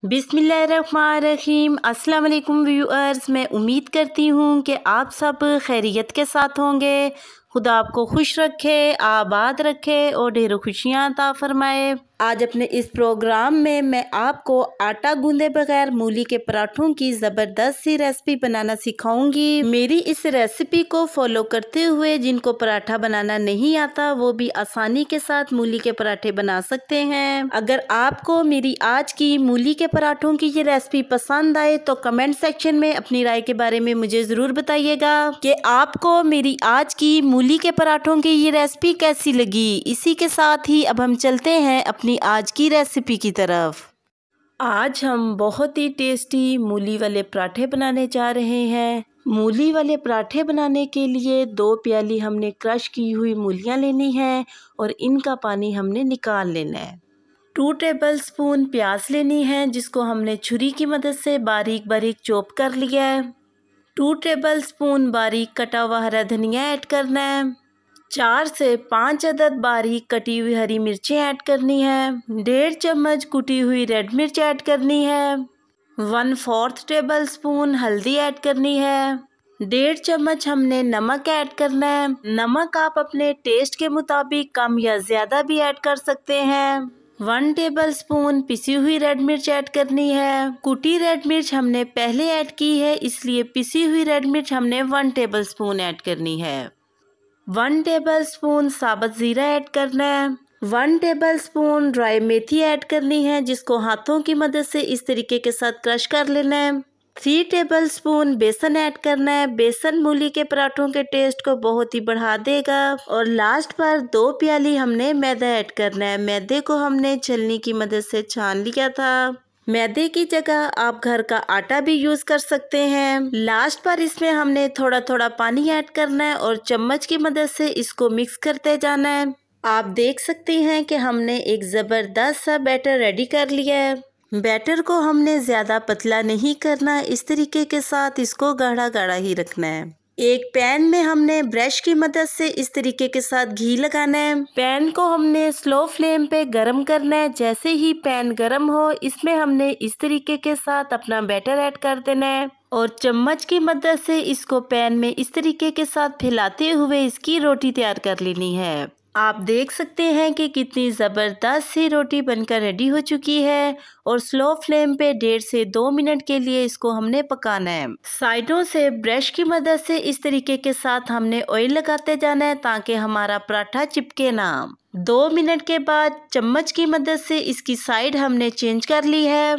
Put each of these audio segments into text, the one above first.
बिस्मिल्लाहिर्रहमानिर्रहीम। अस्सलाम वालेकुम व्यूअर्स, मैं उम्मीद करती हूँ कि आप सब खैरियत के साथ होंगे। खुदा आपको खुश रखे, आबाद रखे और ढेरों खुशियाँ अता फरमाए। आज अपने इस प्रोग्राम में मैं आपको आटा गूंदे बगैर मूली के पराठों की ज़बरदस्त सी रेसिपी बनाना सिखाऊंगी। मेरी इस रेसिपी को फॉलो करते हुए जिनको पराठा बनाना नहीं आता वो भी आसानी के साथ मूली के पराठे बना सकते हैं। अगर आपको मेरी आज की मूली के पराठों की ये रेसिपी पसंद आए तो कमेंट सेक्शन में अपनी राय के बारे में मुझे ज़रूर बताइएगा कि आपको मेरी आज की मूली के पराठों की ये रेसिपी कैसी लगी। इसी के साथ ही अब हम चलते हैं अपनी आज की रेसिपी की तरफ। आज हम बहुत ही टेस्टी मूली वाले पराठे बनाने जा रहे हैं। मूली वाले पराठे बनाने के लिए 2 प्याली हमने क्रश की हुई मूलियाँ लेनी है और इनका पानी हमने निकाल लेना है। 2 टेबलस्पून प्याज लेनी है जिसको हमने छुरी की मदद से बारीक बारीक चॉप कर लिया है। 2 टेबलस्पून बारीक कटा हुआ हरा धनिया ऐड करना है। 4 से 5 अदद बारीक कटी हुई हरी मिर्चें ऐड करनी है। 1.5 चम्मच कुटी हुई रेड मिर्च ऐड करनी है। 1/4 टेबलस्पून हल्दी ऐड करनी है। 1.5 चम्मच हमने नमक ऐड करना है। नमक आप अपने टेस्ट के मुताबिक कम या ज़्यादा भी ऐड कर सकते हैं। 1 टेबलस्पून पिसी हुई रेड मिर्च ऐड करनी है। कुटी रेड मिर्च हमने पहले ऐड की है, इसलिए पिसी हुई रेड मिर्च हमने 1 टेबलस्पून ऐड करनी है। 1 टेबलस्पून साबुत ज़ीरा ऐड करना है। 1 टेबलस्पून ड्राई मेथी ऐड करनी है जिसको हाथों की मदद से इस तरीके के साथ क्रश कर लेना है। 3 टेबलस्पून बेसन ऐड करना है। बेसन मूली के पराठों के टेस्ट को बहुत ही बढ़ा देगा। और लास्ट पर 2 प्याली हमने मैदा ऐड करना है। मैदे को हमने छलनी की मदद से छान लिया था। मैदे की जगह आप घर का आटा भी यूज़ कर सकते हैं। लास्ट पर इसमें हमने थोड़ा थोड़ा पानी ऐड करना है और चम्मच की मदद से इसको मिक्स करते जाना है। आप देख सकते हैं कि हमने एक ज़बरदस्त सा बैटर रेडी कर लिया है। बैटर को हमने ज़्यादा पतला नहीं करना, इस तरीके के साथ इसको गाढ़ा गाढ़ा ही रखना है। एक पैन में हमने ब्रश की मदद से इस तरीके के साथ घी लगाना है। पैन को हमने स्लो फ्लेम पे गरम करना है। जैसे ही पैन गरम हो इसमें हमने इस तरीके के साथ अपना बैटर ऐड कर देना है और चम्मच की मदद से इसको पैन में इस तरीके के साथ फैलाते हुए इसकी रोटी तैयार कर लेनी है। आप देख सकते हैं कि कितनी ज़बरदस्त सी रोटी बनकर रेडी हो चुकी है और स्लो फ्लेम पे 1.5 से 2 मिनट के लिए इसको हमने पकाना है। साइडों से ब्रश की मदद से इस तरीके के साथ हमने ऑयल लगाते जाना है ताकि हमारा पराठा चिपके ना। 2 मिनट के बाद चम्मच की मदद से इसकी साइड हमने चेंज कर ली है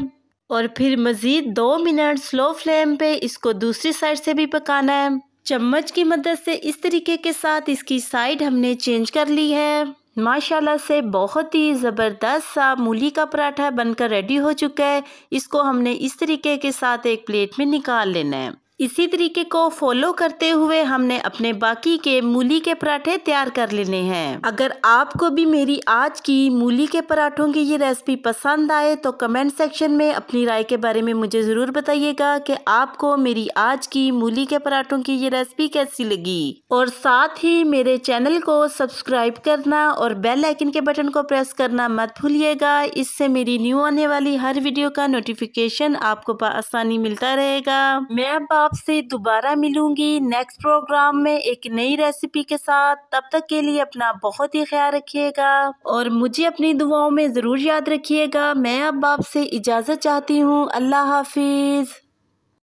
और फिर मज़ीद 2 मिनट स्लो फ्लेम पे इसको दूसरी साइड से भी पकाना है। चम्मच की मदद से इस तरीके के साथ इसकी साइड हमने चेंज कर ली है। माशाल्लाह से बहुत ही ज़बरदस्त सा मूली का पराठा बनकर रेडी हो चुका है। इसको हमने इस तरीके के साथ एक प्लेट में निकाल लेना है। इसी तरीके को फॉलो करते हुए हमने अपने बाकी के मूली के पराठे तैयार कर लेने हैं। अगर आपको भी मेरी आज की मूली के पराठों की ये रेसिपी पसंद आए तो कमेंट सेक्शन में अपनी राय के बारे में मुझे ज़रूर बताइएगा कि आपको मेरी आज की मूली के पराठों की ये रेसिपी कैसी लगी। और साथ ही मेरे चैनल को सब्सक्राइब करना और बेल आइकन के बटन को प्रेस करना मत भूलिएगा। इससे मेरी न्यू आने वाली हर वीडियो का नोटिफिकेशन आपको आसानी मिलता रहेगा। मैं अब आपसे दोबारा मिलूंगी नेक्स्ट प्रोग्राम में एक नई रेसिपी के साथ। तब तक के लिए अपना बहुत ही ख्याल रखिएगा और मुझे अपनी दुआओं में ज़रूर याद रखिएगा। मैं अब आपसे इजाज़त चाहती हूँ। अल्लाह हाफिज़।